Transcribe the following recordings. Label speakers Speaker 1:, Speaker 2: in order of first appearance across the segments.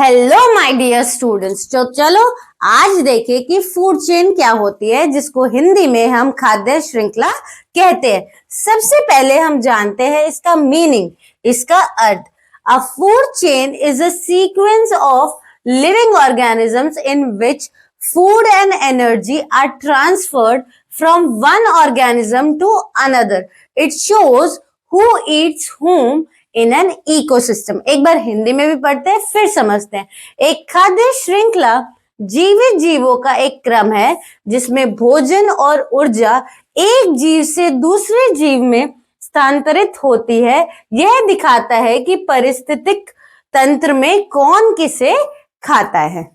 Speaker 1: Hello my dear students. तो चलो आज देखें कि फूड चेन क्या होती है, जिसको हिंदी में हम खाद्य श्रृंखला कहते हैं। सबसे पहले हम जानते हैं इसका मीनिंग, इसका अर्थ। A food chain is a sequence of living organisms in which food and energy are transferred from one organism to another. It shows who eats whom in an ecosystem. एक बार हिंदी में भी पढ़ते हैं फिर समझते हैं। एक खाद्य श्रृंखला जीवित जीवों का एक क्रम है जिसमें भोजन और ऊर्जा एक जीव से दूसरे जीव में स्थानांतरित होती है। यह दिखाता है कि पारिस्थितिक तंत्र में कौन किसे खाता है।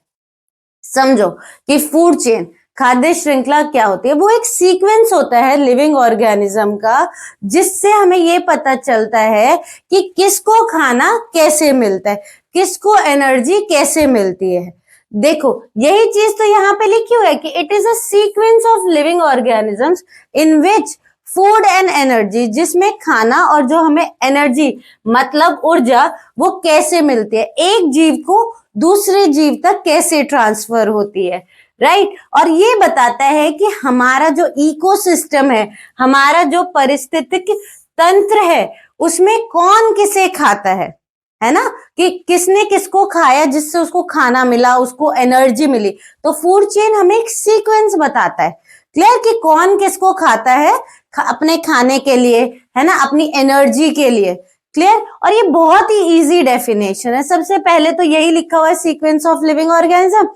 Speaker 1: समझो कि फूड चेन, खाद्य श्रृंखला क्या होती है। वो एक सीक्वेंस होता है लिविंग ऑर्गेनिज्म का, जिससे हमें ये पता चलता है कि किसको खाना कैसे मिलता है, किसको एनर्जी कैसे मिलती है। देखो यही चीज तो यहाँ पे लिखी हुई है कि it is a sequence of living organisms in which food and energy, जिसमें खाना और जो हमें एनर्जी मतलब ऊर्जा वो कैसे मिलती है, एक जीव को दूसरे जीव तक कैसे ट्रांसफर होती है, राइट। और ये बताता है कि हमारा जो इकोसिस्टम है, हमारा जो पारिस्थितिक तंत्र है, उसमें कौन किसे खाता है ना, कि किसने किसको खाया जिससे उसको खाना मिला, उसको एनर्जी मिली। तो फूड चेन हमें एक सीक्वेंस बताता है, क्लियर, कि कौन किसको खाता है अपने खाने के लिए, है ना, अपनी एनर्जी के लिए, क्लियर। और ये बहुत ही इजी डेफिनेशन है। सबसे पहले तो यही लिखा हुआ है सीक्वेंस ऑफ लिविंग ऑर्गेनिज्म,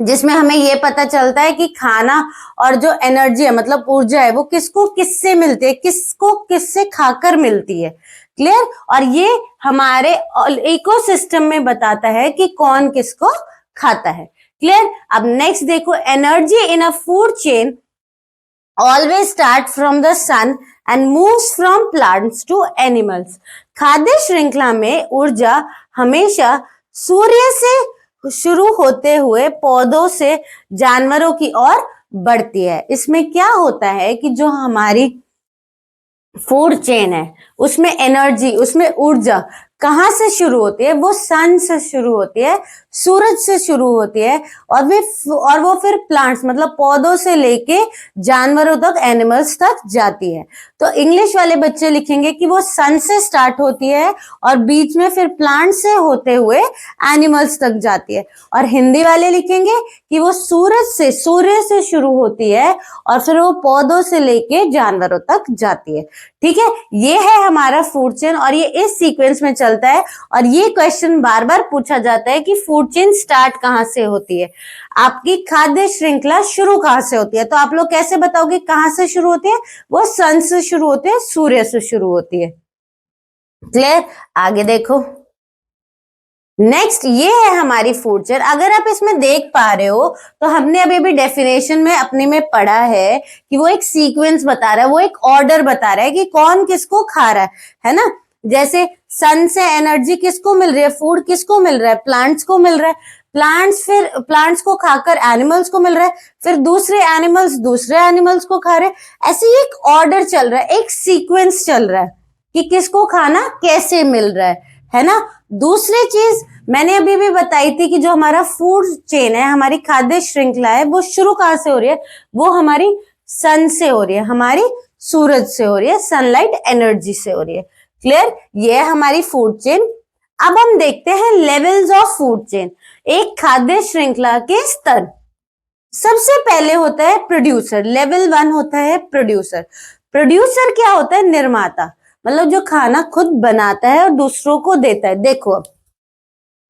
Speaker 1: जिसमें हमें ये पता चलता है कि खाना और जो एनर्जी है मतलब ऊर्जा है वो किसको किससे मिलती है, किसको किससे खाकर मिलती है, क्लियर। और ये हमारे इकोसिस्टम में बताता है कि कौन किसको खाता है, क्लियर। अब नेक्स्ट देखो, energy in a food chain always start from the sun and moves from plants to animals. खाद्य श्रृंखला में ऊर्जा हमेशा सूर्य से शुरू होते हुए पौधों से जानवरों की ओर बढ़ती है। इसमें क्या होता है कि जो हमारी फूड चेन है उसमें एनर्जी, उसमें ऊर्जा कहाँ से शुरू होती है, वो सन से शुरू होती है, सूरज से शुरू होती है, और वो फिर प्लांट्स मतलब पौधों से लेके जानवरों तक, एनिमल्स तक जाती है। तो इंग्लिश वाले बच्चे लिखेंगे कि वो सन से स्टार्ट होती है और बीच में फिर प्लांट से होते हुए एनिमल्स तक जाती है। और हिंदी वाले लिखेंगे कि वो सूर्य से शुरू होती है और फिर वो पौधों से लेके जानवरों तक जाती है। ठीक है, ये है हमारा फूड चेन और ये इस सीक्वेंस में चलता है। और ये क्वेश्चन बार बार पूछा जाता है कि फूड चेन स्टार्ट कहाँ से होती है, आपकी खाद्य श्रृंखला शुरू कहाँ से होती है। तो आप लोग कैसे बताओगे कहाँ से शुरू होती है? वो सन से शुरू होती है, सूर्य से शुरू होती है, क्लियर। आगे देखो, नेक्स्ट ये है हमारी फूड चेन। अगर आप इसमें देख पा रहे हो तो हमने अभी भी डेफिनेशन में अपने में पढ़ा है कि वो एक सीक्वेंस बता रहा है, वो एक ऑर्डर बता रहा है कि कौन किसको खा रहा है ना। जैसे सन से एनर्जी किसको मिल रही है, फूड किसको मिल रहा है, प्लांट्स को मिल रहा है, प्लांट्स को खाकर एनिमल्स को मिल रहा है, फिर दूसरे एनिमल्स को खा रहे हैं। ऐसे एक ऑर्डर चल रहा है, एक सीक्वेंस चल रहा है कि किसको खाना कैसे मिल रहा है ना। दूसरी चीज मैंने अभी भी बताई थी कि जो हमारा फूड चेन है, हमारी खाद्य श्रृंखला है, वो शुरू कहाँ से हो रही है, वो हमारी सन से हो रही है, हमारी सूरज से हो रही है, सनलाइट एनर्जी से हो रही है, क्लियर। ये है हमारी फूड चेन। अब हम देखते हैं लेवल्स ऑफ फूड चेन, एक खाद्य श्रृंखला के स्तर। सबसे पहले होता है प्रोड्यूसर, लेवल 1 होता है प्रोड्यूसर। प्रोड्यूसर क्या होता है? निर्माता, मतलब जो खाना खुद बनाता है और दूसरों को देता है। देखो,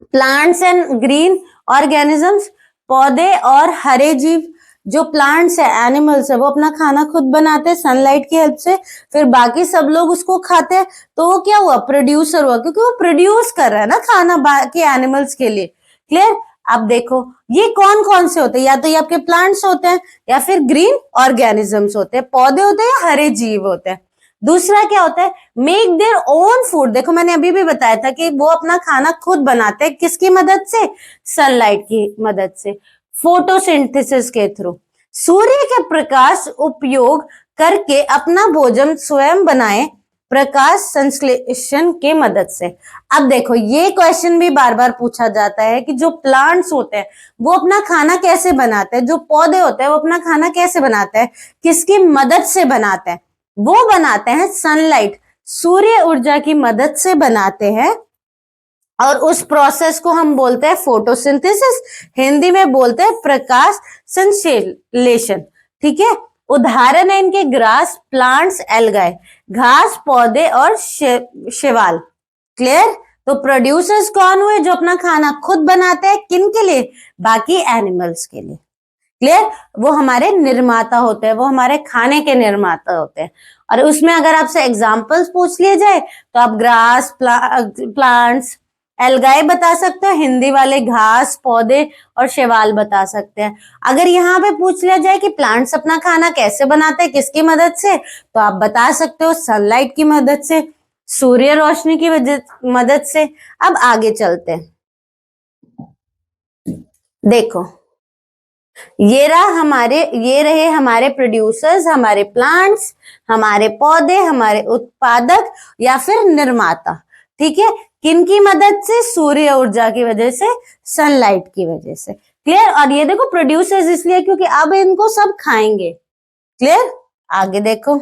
Speaker 1: प्लांट्स एंड ग्रीन ऑर्गेनिजम्स, पौधे और हरे जीव, जो प्लांट्स है, एनिमल्स है, वो अपना खाना खुद बनाते हैं सनलाइट की हेल्प से, फिर बाकी सब लोग उसको खाते हैं। तो वो क्या हुआ? प्रोड्यूसर हुआ, क्योंकि वो प्रोड्यूस कर रहा है ना खाना बाकी एनिमल्स के लिए, क्लियर। अब देखो ये कौन कौन से होते हैं, या तो ये आपके प्लांट्स होते हैं या फिर ग्रीन ऑर्गेनिजम्स होते हैं, पौधे होते हैं या हरे जीव होते हैं। दूसरा क्या होता है? Make their own food. देखो मैंने अभी भी बताया था कि वो अपना खाना खुद बनाते हैं, किसकी मदद से? सनलाइट की मदद से, फोटोसिंथेसिस के थ्रू। सूर्य के प्रकाश उपयोग करके अपना भोजन स्वयं बनाए प्रकाश संश्लेषण के मदद से। अब देखो ये क्वेश्चन भी बार बार पूछा जाता है कि जो प्लांट्स होते हैं वो अपना खाना कैसे बनाते हैं, जो पौधे होते हैं वो अपना खाना कैसे बनाते हैं, किसकी मदद से बनाते हैं? वो बनाते हैं सनलाइट, सूर्य ऊर्जा की मदद से बनाते हैं, और उस प्रोसेस को हम बोलते हैं फोटोसिंथेसिस, हिंदी में बोलते हैं प्रकाश संश्लेषण। ठीक है, उदाहरण है इनके ग्रास, प्लांट्स, एल्गाए, घास, पौधे और शैवाल। क्लियर? तो प्रोड्यूसर्स कौन हुए? जो अपना खाना खुद बनाते हैं, किन के लिए? बाकी एनिमल्स के लिए। क्लियर? वो हमारे निर्माता होते हैं, वो हमारे खाने के निर्माता होते हैं। और उसमें अगर आपसे एग्जांपल्स पूछ लिए जाए तो आप ग्रास, प्लांट्स, एल्गाए बता सकते हो, हिंदी वाले घास, पौधे और शैवाल बता सकते हैं। अगर यहाँ पे पूछ लिया जाए कि प्लांट्स अपना खाना कैसे बनाते हैं, किसकी मदद से, तो आप बता सकते हो सनलाइट की मदद से, सूर्य रोशनी की मदद से। अब आगे चलते हैं। देखो ये रहे हमारे प्रोड्यूसर्स, हमारे प्लांट्स, हमारे पौधे, हमारे उत्पादक या फिर निर्माता। ठीक है, किनकी मदद से? सूर्य ऊर्जा की वजह से, सनलाइट की वजह से। क्लियर? और ये देखो प्रोड्यूसर्स इसलिए क्योंकि अब इनको सब खाएंगे। क्लियर? आगे देखो,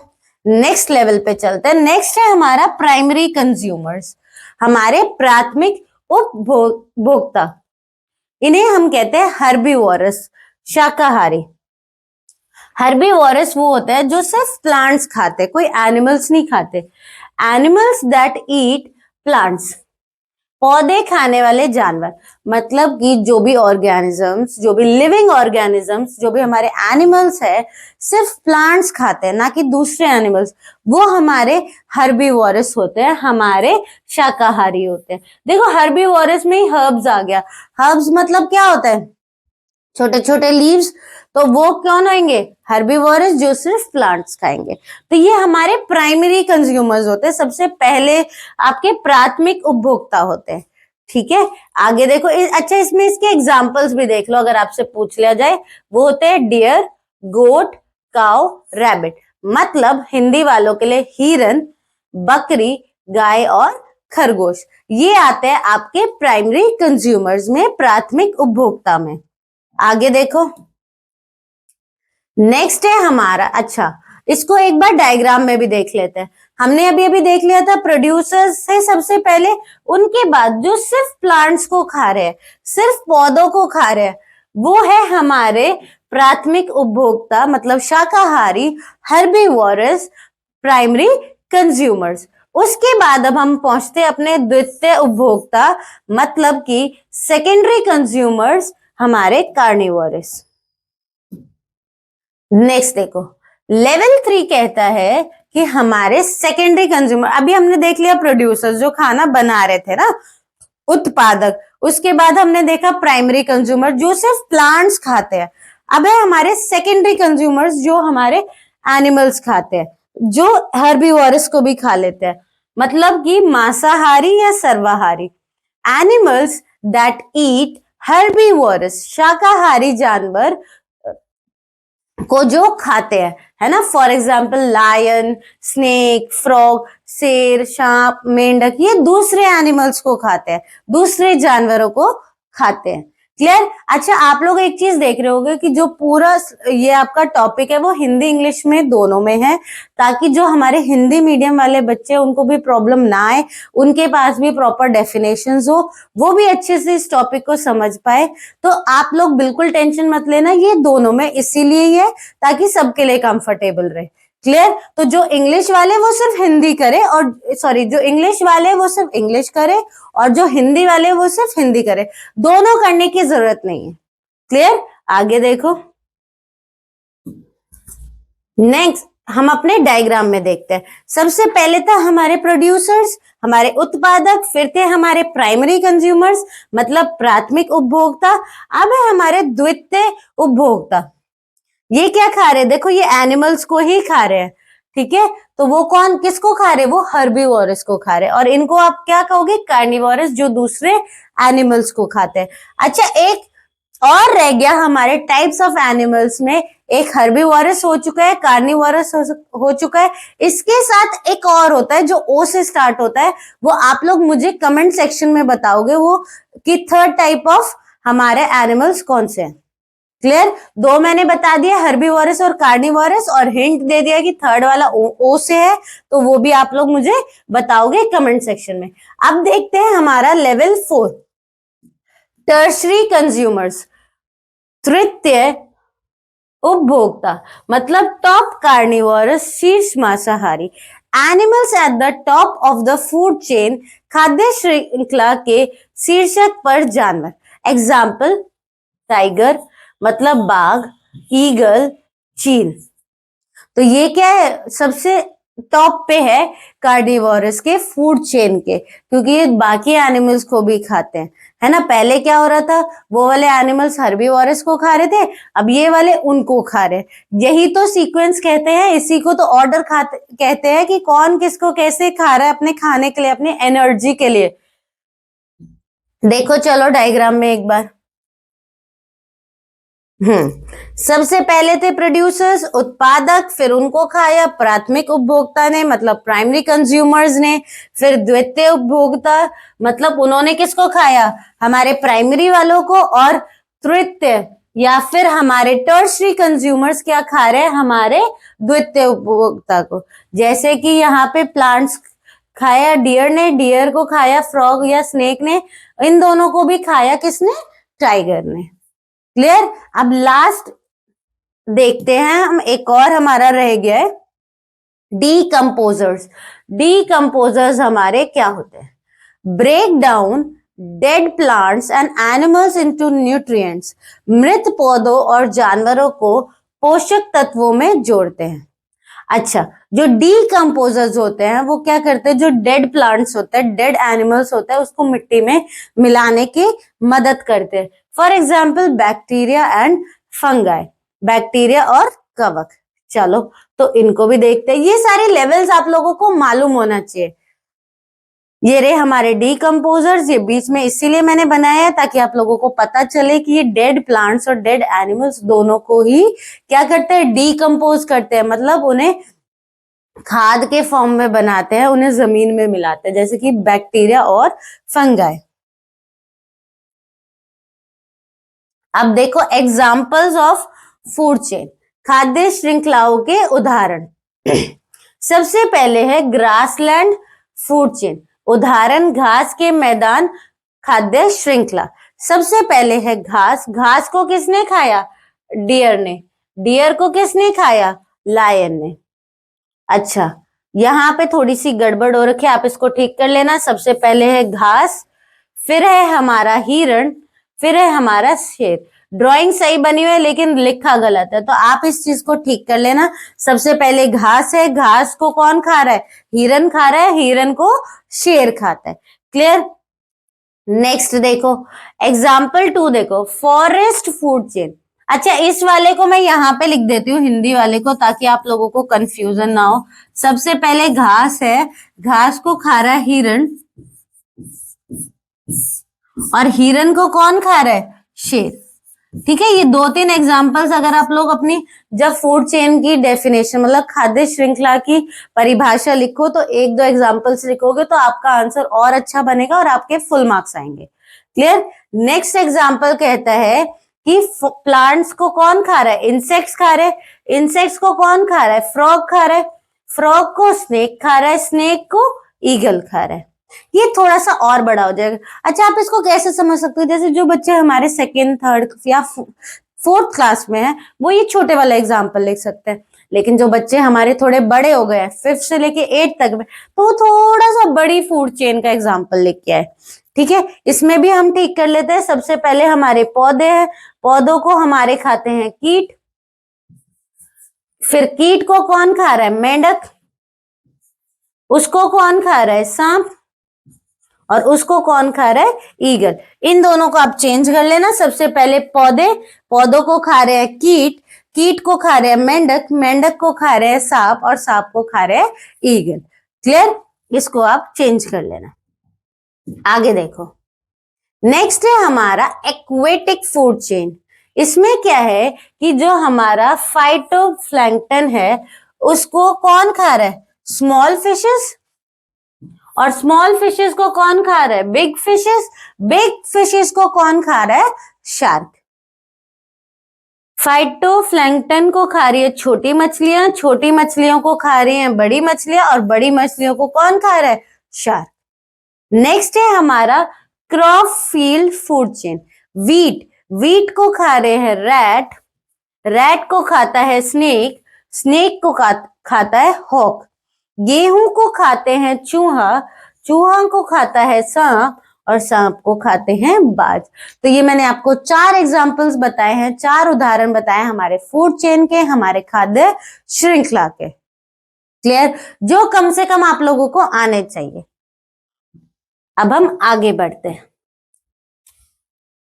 Speaker 1: नेक्स्ट लेवल पे चलते हैं। नेक्स्ट है हमारा प्राइमरी कंज्यूमर्स, हमारे प्राथमिक उपभोक्ता। इन्हें हम कहते हैं हर्बीवोरस, शाकाहारी। हर्बीवोरस वो होते हैं जो सिर्फ प्लांट्स खाते, कोई एनिमल्स नहीं खाते। एनिमल्स दैट ईट प्लांट्स, पौधे खाने वाले जानवर, मतलब कि जो भी ऑर्गेनिजम्स, जो भी लिविंग ऑर्गेनिजम्स, जो भी हमारे एनिमल्स है, सिर्फ प्लांट्स खाते हैं, ना कि दूसरे एनिमल्स, वो हमारे हर्बीवोरस होते हैं, हमारे शाकाहारी होते हैं। देखो हर्बीवोरस में ही हर्ब्स आ गया। हर्ब्स मतलब क्या होता है? छोटे छोटे लीव्स, तो वो कौन होंगे? हर्बीवोरस, जो सिर्फ प्लांट्स खाएंगे। तो ये हमारे प्राइमरी कंज्यूमर्स होते हैं, सबसे पहले आपके प्राथमिक उपभोक्ता होते हैं। ठीक है, आगे देखो। अच्छा, इसमें इसके एग्जांपल्स भी देख लो अगर आपसे पूछ लिया जाए। वो होते हैं डियर, गोट, काउ, रैबिट। मतलब हिंदी वालों के लिए हिरन, बकरी, गाय और खरगोश। ये आते हैं आपके प्राइमरी कंज्यूमर्स में, प्राथमिक उपभोक्ता में। आगे देखो, नेक्स्ट है हमारा, अच्छा इसको एक बार डायग्राम में भी देख लेते हैं। हमने अभी अभी देख लिया था प्रोड्यूसर्स से सबसे पहले, उनके बाद जो सिर्फ प्लांट्स को खा रहे हैं, सिर्फ पौधों को खा रहे हैं, वो है हमारे प्राथमिक उपभोक्ता, मतलब शाकाहारी, हर्बीवोरस, प्राइमरी कंज्यूमर्स। उसके बाद अब हम पहुंचते अपने द्वितीय उपभोक्ता, मतलब कि सेकेंडरी कंज्यूमर्स, हमारे कार्निवोरस। नेक्स्ट देखो, लेवल 3 कहता है कि हमारे सेकेंडरी कंज्यूमर, अभी हमने देख लिया प्रोड्यूसर्स जो खाना बना रहे थे ना, उत्पादक। उसके बाद हमने देखा प्राइमरी कंज्यूमर जो सिर्फ प्लांट्स खाते हैं। अब है हमारे सेकेंडरी कंज्यूमर्स जो हमारे एनिमल्स खाते हैं, जो हर्बीवोरस को भी खा लेते हैं, मतलब कि मांसाहारी या सर्वाहारी। एनिमल्स दैट ईट हर्बीवोरस, शाकाहारी जानवर को जो खाते हैं, है ना। For example lion, snake, frog, शेर, सांप, मेंढक, ये दूसरे एनिमल्स को खाते हैं, दूसरे जानवरों को खाते हैं। क्लियर? अच्छा, आप लोग एक चीज देख रहे होंगे कि जो पूरा ये आपका टॉपिक है वो हिंदी इंग्लिश में दोनों में है, ताकि जो हमारे हिंदी मीडियम वाले बच्चे उनको भी प्रॉब्लम ना आए, उनके पास भी प्रॉपर डेफिनेशंस हो, वो भी अच्छे से इस टॉपिक को समझ पाए। तो आप लोग बिल्कुल टेंशन मत लेना, ये दोनों में इसीलिए ही है ताकि सबके लिए कंफर्टेबल रहे। क्लियर? तो जो इंग्लिश वाले वो सिर्फ हिंदी करे, और सॉरी जो इंग्लिश वाले वो सिर्फ इंग्लिश करे, और जो हिंदी वाले वो सिर्फ हिंदी करे, दोनों करने की जरूरत नहीं है। क्लियर? आगे देखो, नेक्स्ट हम अपने डायग्राम में देखते हैं। सबसे पहले था हमारे प्रोड्यूसर्स, हमारे उत्पादक, फिर थे हमारे प्राइमरी कंज्यूमर्स, मतलब प्राथमिक उपभोक्ता। अब है हमारे द्वितीय उपभोक्ता। ये क्या खा रहे हैं? देखो ये एनिमल्स को ही खा रहे हैं। ठीक है, तो वो कौन किसको खा रहे हैं? वो हर्बीवोरस को खा रहे हैं, और इनको आप क्या कहोगे? कार्निवोरस, जो दूसरे एनिमल्स को खाते हैं। अच्छा, एक और रह गया हमारे टाइप्स ऑफ एनिमल्स में, एक हर्बीवोरस हो चुका है, कार्निवोरस हो चुका है, इसके साथ एक और होता है जो ओ से स्टार्ट होता है, वो आप लोग मुझे कमेंट सेक्शन में बताओगे वो कि थर्ड टाइप ऑफ हमारे एनिमल्स कौन से हैं। क्लियर? दो मैंने बता दिया, हर्बीवोरस और कार्निवोरस, और हिंट दे दिया कि थर्ड वाला ओ से है, तो वो भी आप लोग मुझे बताओगे कमेंट सेक्शन में। अब देखते हैं हमारा लेवल 4, टर्शरी कंज्यूमर्स, तृतीय उपभोक्ता, मतलब टॉप कार्निवोरस, शीर्ष मांसाहारी, animals at the top of the food chain, खाद्य श्रृंखला के शीर्षक पर जानवर। एग्जाम्पल, टाइगर मतलब बाघ, ईगल, चील। तो ये क्या है, सबसे टॉप पे है कार्निवोरस के फूड चेन के, क्योंकि ये बाकी एनिमल्स को भी खाते हैं, है ना। पहले क्या हो रहा था, वो वाले एनिमल्स हर्बीवोरस को खा रहे थे, अब ये वाले उनको खा रहे। यही तो सीक्वेंस कहते हैं, इसी को तो ऑर्डर कहते हैं कि कौन किसको कैसे खा रहा है अपने खाने के लिए, अपनी एनर्जी के लिए। देखो चलो डायग्राम में एक बार। सबसे पहले थे प्रोड्यूसर्स, उत्पादक, फिर उनको खाया प्राथमिक उपभोक्ता ने, मतलब प्राइमरी कंज्यूमर्स ने, फिर द्वितीय उपभोक्ता, मतलब उन्होंने किसको खाया, हमारे प्राइमरी वालों को, और तृतीय या फिर हमारे टर्शरी कंज्यूमर्स क्या खा रहे हैं, हमारे द्वितीय उपभोक्ता को। जैसे कि यहाँ पे प्लांट्स खाया डियर ने, डियर को खाया फ्रॉग या स्नेक ने, इन दोनों को भी खाया किसने, टाइगर ने। क्लियर? अब लास्ट देखते हैं हम, एक और हमारा रह गया है डीकंपोजर्स। डीकंपोजर्स हमारे क्या होते हैं, break down dead plants and animals into nutrients, मृत पौधों और जानवरों को पोषक तत्वों में जोड़ते हैं। अच्छा, जो डीकंपोजर्स होते हैं वो क्या करते हैं, जो डेड प्लांट्स होते हैं, डेड एनिमल्स होते हैं, उसको मिट्टी में मिलाने की मदद करते हैं। For example bacteria and fungi, bacteria और कवक। चलो तो इनको भी देखते हैं, ये सारे लेवल्स आप लोगों को मालूम होना चाहिए। ये रहे हमारे डीकंपोजर्स, ये बीच में इसीलिए मैंने बनाया है ताकि आप लोगों को पता चले कि ये डेड प्लांट्स और डेड एनिमल्स दोनों को ही क्या करते हैं, डीकंपोज करते हैं, मतलब उन्हें खाद के फॉर्म में बनाते हैं, उन्हें जमीन में मिलाते हैं, जैसे कि बैक्टीरिया और फंगाई। अब देखो एग्जाम्पल्स ऑफ फूड चेन, खाद्य श्रृंखलाओं के उदाहरण। सबसे पहले है ग्रासलैंड फूड चेन, उदाहरण घास के मैदान, खाद्य श्रृंखला। सबसे पहले है घास, घास को किसने खाया, डियर ने, डियर को किसने खाया, लायन ने। अच्छा, यहाँ पे थोड़ी सी गड़बड़ हो रखी है, आप इसको ठीक कर लेना। सबसे पहले है घास, फिर है हमारा हिरण, फिर है हमारा शेर। ड्राइंग सही बनी हुई है लेकिन लिखा गलत है, तो आप इस चीज को ठीक कर लेना। सबसे पहले घास है, घास को कौन खा रहा है, हिरण खा रहा है, हिरण को शेर खाता है। क्लियर? नेक्स्ट देखो एग्जाम्पल 2 देखो, फॉरेस्ट फूड चेन। अच्छा, इस वाले को मैं यहाँ पे लिख देती हूँ, हिंदी वाले को, ताकि आप लोगों को कंफ्यूजन ना हो। सबसे पहले घास है, घास को खा रहा है हिरण, और हिरण को कौन खा रहा है, शेर। ठीक है, ये 2-3 एग्जाम्पल्स अगर आप लोग अपनी जब फूड चेन की डेफिनेशन, मतलब खाद्य श्रृंखला की परिभाषा लिखो, तो 1-2 एग्जाम्पल्स लिखोगे तो आपका आंसर और अच्छा बनेगा और आपके फुल मार्क्स आएंगे। क्लियर? नेक्स्ट एग्जाम्पल कहता है कि प्लांट्स को कौन खा रहा है, इंसेक्ट्स खा रहे हैं, इंसेक्ट्स को कौन खा रहा है, फ्रॉग खा रहा है, फ्रॉग को स्नेक खा रहा है, स्नेक को ईगल खा रहा है। ये थोड़ा सा और बड़ा हो जाएगा। अच्छा, आप इसको कैसे समझ सकते हो, जैसे जो बच्चे हमारे 2nd, 3rd या 4th क्लास में है वो ये छोटे वाला एग्जाम्पल लिख सकते हैं, लेकिन जो बच्चे हमारे थोड़े बड़े हो गए हैं 5th से लेके 8th तक में, तो थोड़ा सा बड़ी फूड चेन का एग्जाम्पल लिख के आए। ठीक है, इसमें भी हम ठीक कर लेते हैं। सबसे पहले हमारे पौधे हैं, पौधों को हमारे खाते हैं कीट, फिर कीट को कौन खा रहा है, मेंढक, उसको कौन खा रहा है, सांप, और उसको कौन खा रहा है, ईगल। इन दोनों को आप चेंज कर लेना। सबसे पहले पौधे, पौधों को खा रहे हैं कीट, कीट को खा रहे हैं मेंढक, मेंढक को खा रहे हैं सांप, और सांप को खा रहे हैं ईगल। क्लियर? इसको आप चेंज कर लेना। आगे देखो, नेक्स्ट है हमारा एक्वेटिक फूड चेन। इसमें क्या है कि जो हमारा फाइटोप्लैंक्टन है उसको कौन खा रहा है? Small fishes. और स्मॉल फिशेस को कौन खा रहा है? Big fishes. बिग फिशेस को कौन खा रहा है? शार्क। फाइटोप्लैंक्टन को खा रही है छोटी मछलियां, छोटी मछलियों को खा रही हैं बड़ी मछलियां, और बड़ी मछलियों को कौन खा रहा है? शार्क। नेक्स्ट है हमारा crop field food chain. Wheat, wheat को खा रहे हैं रैट, रैट को खाता है स्नेक, स्नेक को खाता है हॉक। गेहूं को खाते हैं चूहा, चूहा को खाता है सांप, और सांप को खाते हैं बाज। तो ये मैंने आपको 4 एग्जाम्पल्स बताए हैं, 4 उदाहरण बताए हमारे फूड चेन के, हमारे खाद्य श्रृंखला के। क्लियर? जो कम से कम आप लोगों को आने चाहिए। अब हम आगे बढ़ते हैं।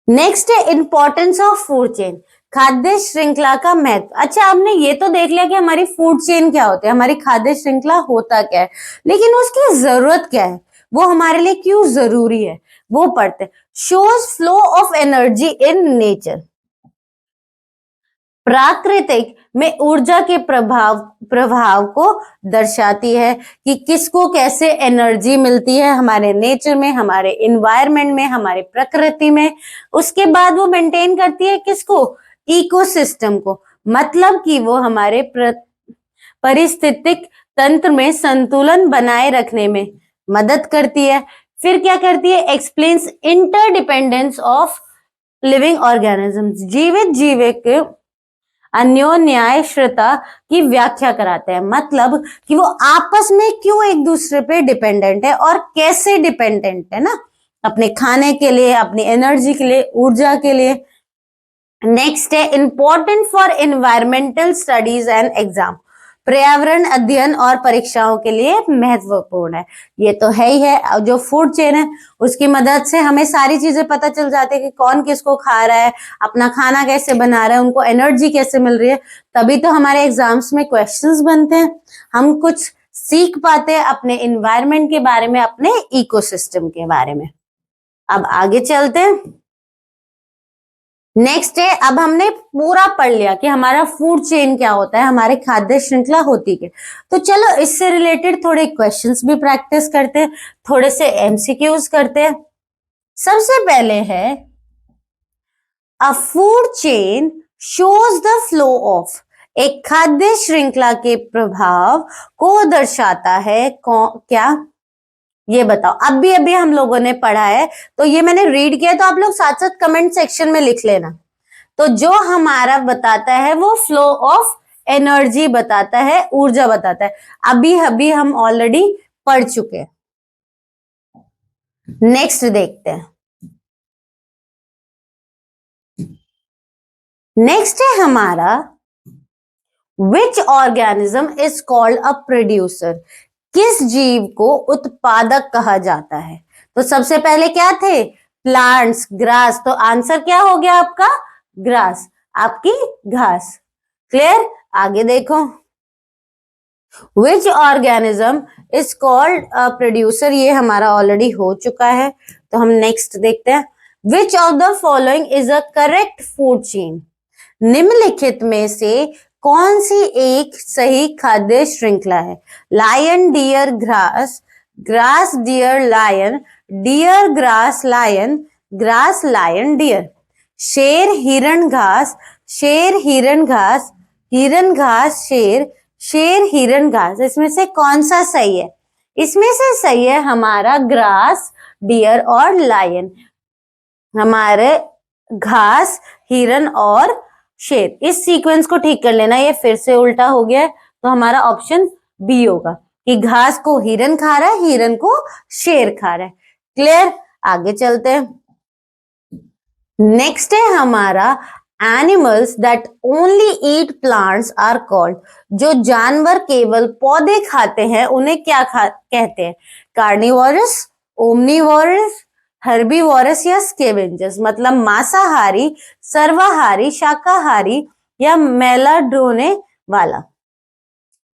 Speaker 1: नेक्स्ट है इंपॉर्टेंस ऑफ फूड चेन, खाद्य श्रृंखला का महत्व। अच्छा, आपने ये तो देख लिया कि हमारी फूड चेन क्या होती है, हमारी खाद्य श्रृंखला होता क्या है, लेकिन उसकी जरूरत क्या है, वो हमारे लिए क्यों जरूरी है, वो पढ़ते। Shows flow of energy in nature. प्राकृतिक में ऊर्जा के प्रभाव को दर्शाती है कि किसको कैसे एनर्जी मिलती है हमारे नेचर में, हमारे इन्वायरमेंट में, हमारे प्रकृति में। उसके बाद वो मेंटेन करती है किसको? इकोसिस्टम को। मतलब कि वो हमारे पारिस्थितिक तंत्र में संतुलन बनाए रखने में मदद करती है। फिर क्या करती है? Explains interdependence of living organisms. जीवित जीव के अन्योन्याश्रता की व्याख्या कराते हैं। मतलब कि वो आपस में क्यों एक दूसरे पे डिपेंडेंट है और कैसे डिपेंडेंट है ना, अपने खाने के लिए, अपनी एनर्जी के लिए, ऊर्जा के लिए। नेक्स्ट है important for environmental studies and exam. पर्यावरण अध्ययन और परीक्षाओं के लिए महत्वपूर्ण है। ये तो है ही है, जो फूड चेन है उसकी मदद से हमें सारी चीजें पता चल जाती है कि कौन किसको खा रहा है, अपना खाना कैसे बना रहा है, उनको एनर्जी कैसे मिल रही है। तभी तो हमारे एग्जाम्स में क्वेश्चंस बनते हैं, हम कुछ सीख पाते हैं अपने इन्वायरमेंट के बारे में, अपने इकोसिस्टम के बारे में। अब आगे चलते हैं। नेक्स्ट है, अब हमने पूरा पढ़ लिया कि हमारा फूड चेन क्या होता है, हमारे खाद्य श्रृंखला होती है। तो चलो इससे रिलेटेड थोड़े क्वेश्चंस भी प्रैक्टिस करते हैं, थोड़े से एमसीक्यूज करते हैं। सबसे पहले है अ food chain shows the flow of. एक खाद्य श्रृंखला के प्रभाव को दर्शाता है क्या? ये बताओ। अभी हम लोगों ने पढ़ा है, तो ये मैंने रीड किया, तो आप लोग साथ साथ कमेंट सेक्शन में लिख लेना। तो जो हमारा बताता है वो फ्लो ऑफ एनर्जी बताता है, ऊर्जा बताता है। अभी हम ऑलरेडी पढ़ चुके हैं। नेक्स्ट देखते हैं। नेक्स्ट है हमारा which organism is called a producer. किस जीव को उत्पादक कहा जाता है? तो सबसे पहले क्या थे? Plants, grass. तो आंसर क्या हो गया आपका? ग्रास, आपकी घास। क्लियर? आगे देखो। Which organism is called a producer, ये हमारा ऑलरेडी हो चुका है, तो हम नेक्स्ट देखते हैं। Which of the following is a correct food chain. निम्नलिखित में से कौन सी एक सही खाद्य श्रृंखला है? Lion, deer, grass, grass, deer, lion, deer, grass, lion, grass, lion, deer. शेर, हिरण, घास, शेर, हिरण, घास, हिरण, घास, शेर, शेर, हिरण, घास। इसमें से कौन सा सही है? इसमें से सही है हमारा ग्रास, डियर और लायन। हमारे घास, हिरण और शेर, इस सीक्वेंस को ठीक कर लेना, ये फिर से उल्टा हो गया है, तो हमारा ऑप्शन बी होगा कि घास को हिरण खा रहा है, हिरण को शेर खा रहा है। क्लियर? आगे चलते हैं। नेक्स्ट है हमारा animals that only eat plants are called. जो जानवर केवल पौधे खाते हैं उन्हें क्या कहते हैं? कार्निवोरस, ओमनीवोरस, हर्बीवोरस या स्केवेंजर्स। मतलब मांसाहारी, सर्वाहारी, शाकाहारी या मेला ढोने वाला।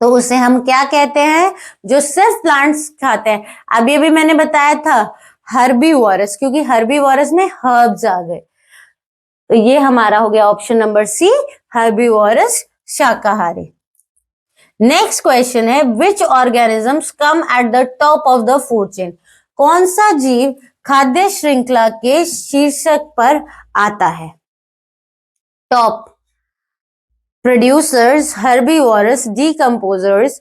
Speaker 1: तो उसे हम क्या कहते हैं? जो सिर्फ प्लांट्स खाते हैं। अभी मैंने बताया था हर्बीवोरस, क्योंकि हर्बीवोरस में हर्ब्स आ गए। तो ये हमारा हो गया ऑप्शन नंबर सी, हर्बीवोरस शाकाहारी। नेक्स्ट क्वेश्चन है, which organisms come at the top of the food chain? कौन सा जीव खाद्य श्रृंखला के शीर्षक पर आता है? Top, producers, herbivorous, decomposers,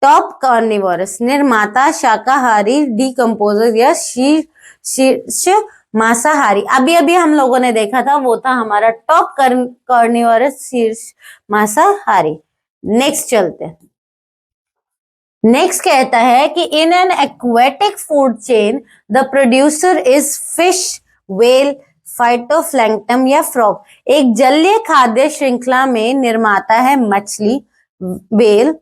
Speaker 1: top carnivorous, निर्माता, शाकाहारी, डीकंपोजर या शीर्ष मांसाहारी। अभी अभी हम लोगों ने देखा था, वो था हमारा टॉप कार्निवोरस, शीर्ष मांसाहारी। नेक्स्ट चलते हैं। नेक्स्ट कहता है कि in an aquatic food chain the producer is fish, whale, phytoplankton या फ्रॉग। एक जलीय खाद्य श्रृंखला में निर्माता है मछली, व्हेल,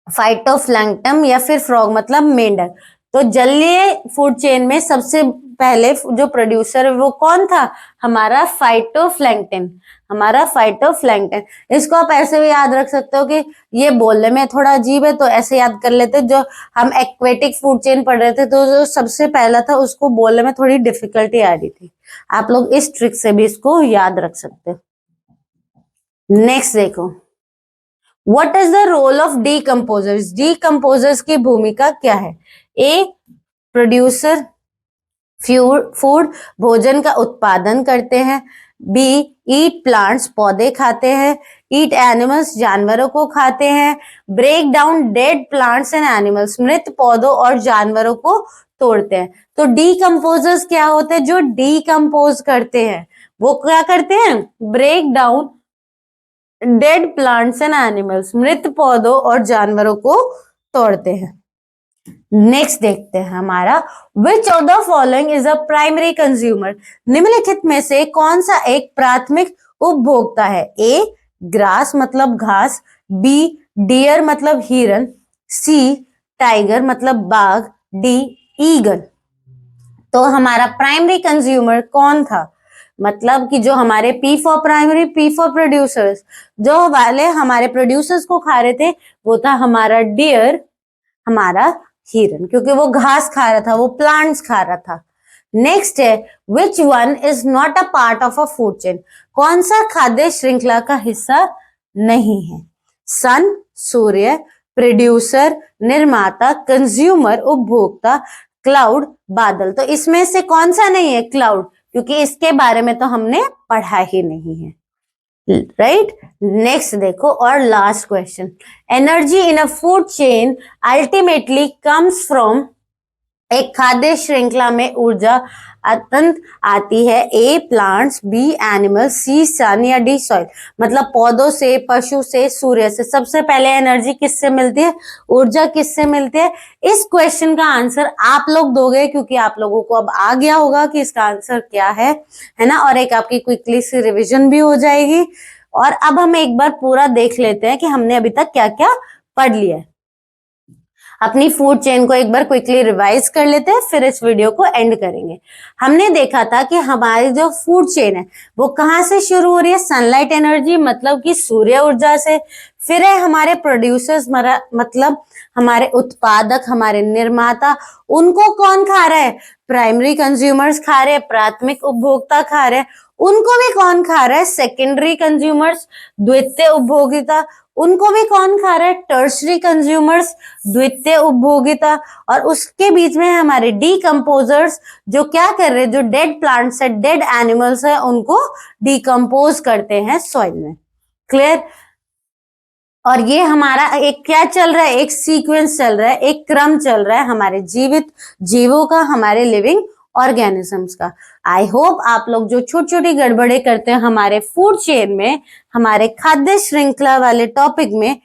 Speaker 1: फाइटोप्लैंक्टन या फिर फ्रॉग मतलब मेंढक। तो जलीय फूड चेन में सबसे पहले जो प्रोड्यूसर है वो कौन था? हमारा फाइटोप्लैंक्टन, हमारा फाइटोप्लैंक्टन। इसको आप ऐसे भी याद रख सकते हो कि ये बोलने में थोड़ा अजीब है, तो ऐसे याद कर लेते। जो हम एक्वेटिक फूड चेन पढ़ रहे थे, तो जो सबसे पहला था उसको बोलने में थोड़ी डिफिकल्टी आ रही थी। आप लोग इस ट्रिक से भी इसको याद रख सकते हो। नेक्स्ट देखो, what is the role of decomposers? Decomposers की भूमिका क्या है? ए, प्रोड्यूसर फूड, भोजन का उत्पादन करते हैं। बी, ईट प्लांट्स, पौधे खाते हैं। ईट एनिमल्स, जानवरों को खाते हैं। Break down dead plants and animals, मृत पौधों और जानवरों को तोड़ते हैं। तो डीकंपोजर्स क्या होते हैं? जो डीकंपोज करते हैं। वो क्या करते हैं? Break down dead plants and animals, मृत पौधों और जानवरों को तोड़ते हैं। नेक्स्ट देखते हैं हमारा, which of the following is a primary consumer? निम्नलिखित में से कौन सा एक प्राथमिक उपभोक्ता है? ए, ग्रास मतलब घास। बी, डियर मतलब हिरन। सी, टाइगर मतलब बाघ। D, eagle. तो हमारा प्राइमरी कंज्यूमर कौन था? मतलब कि जो हमारे P for primary, P for producers, जो वाले हमारे प्रोड्यूसर्स को खा रहे थे वो था हमारा डियर, हमारा हिरन, क्योंकि वो घास खा रहा था, वो प्लांट्स खा रहा था। नेक्स्ट है, which one is not a part of a food chain? कौन सा खाद्य श्रृंखला का हिस्सा नहीं है? सन, सूर्य, प्रोड्यूसर, निर्माता, कंज्यूमर, उपभोक्ता, क्लाउड, बादल। तो इसमें से कौन सा नहीं है? क्लाउड, क्योंकि इसके बारे में तो हमने पढ़ा ही नहीं है, राइट। नेक्स्ट देखो, और last question, energy in a food chain ultimately comes from? एक खाद्य श्रृंखला में ऊर्जा अत्यंत आती है। ए, प्लांट्स, बी, एनिमल, सी, सन या डी, सॉइल। मतलब पौधों से, पशु से, सूर्य से। सबसे पहले एनर्जी किससे मिलती है? ऊर्जा किससे मिलती है? इस क्वेश्चन का आंसर आप लोग दोगे, क्योंकि आप लोगों को अब आ गया होगा कि इसका आंसर क्या है ना। और एक आपकी क्विकली सी रिविजन भी हो जाएगी। और अब हम एक बार पूरा देख लेते हैं कि हमने अभी तक क्या क्या पढ़ लिया है। अपनी फूड चेन को एक बार क्विकली रिवाइज कर लेते हैं, फिर इस वीडियो को एंड करेंगे। हमने देखा था कि हमारी जो फूड चेन है वो कहाँ से शुरू हो रही है? सनलाइट एनर्जी मतलब कि सूर्य ऊर्जा से। फिर है हमारे प्रोड्यूसर्स, मतलब हमारे उत्पादक, हमारे निर्माता। उनको कौन खा रहा है? प्राइमरी कंज्यूमर्स खा रहे हैं, प्राथमिक उपभोक्ता खा रहे हैं। उनको भी कौन खा रहा है? सेकेंडरी कंज्यूमर्स, द्वितीय उपभोक्ता। उनको भी कौन खा रहा है? टर्शरी कंज्यूमर्स, द्वितीय उपभोक्ता। और उसके बीच में हमारे डीकंपोजर्स, जो क्या कर रहे हैं? जो डेड प्लांट्स है, डेड एनिमल्स है, उनको डीकंपोज करते हैं सॉइल में। क्लियर? और ये हमारा एक क्या चल रहा है? एक सीक्वेंस चल रहा है, एक क्रम चल रहा है हमारे जीवित जीवों का, हमारे लिविंग ऑर्गेनिजम्स का। आई होप आप लोग जो छोटी छोटी गड़बड़े करते हैं हमारे फूड चेन में, हमारे खाद्य श्रृंखला वाले टॉपिक में,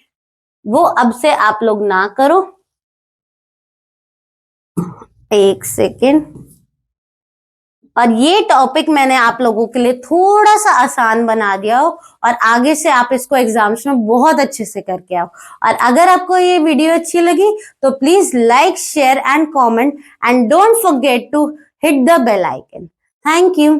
Speaker 1: वो अब से आप लोग ना करो। एक सेकेंड। और ये टॉपिक मैंने आप लोगों के लिए थोड़ा सा आसान बना दिया हो, और आगे से आप इसको एग्जाम्स में बहुत अच्छे से करके आओ। और अगर आपको ये वीडियो अच्छी लगी तो please like, share and comment, and don't forget to hit the bell icon. Thank you.